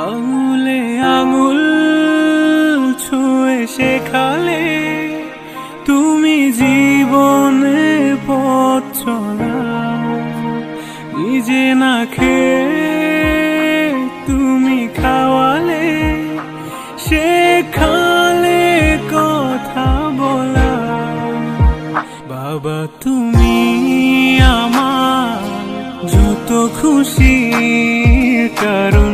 আঙুলে আঙুল ছুঁয়ে শেখালে তুমি জীবনে পথ চলা। নিজে না খেয়ে তুমি খাওয়ালে, শেখালে কথা বলা। বাবা তুমি আমার যত খুশির কারণ।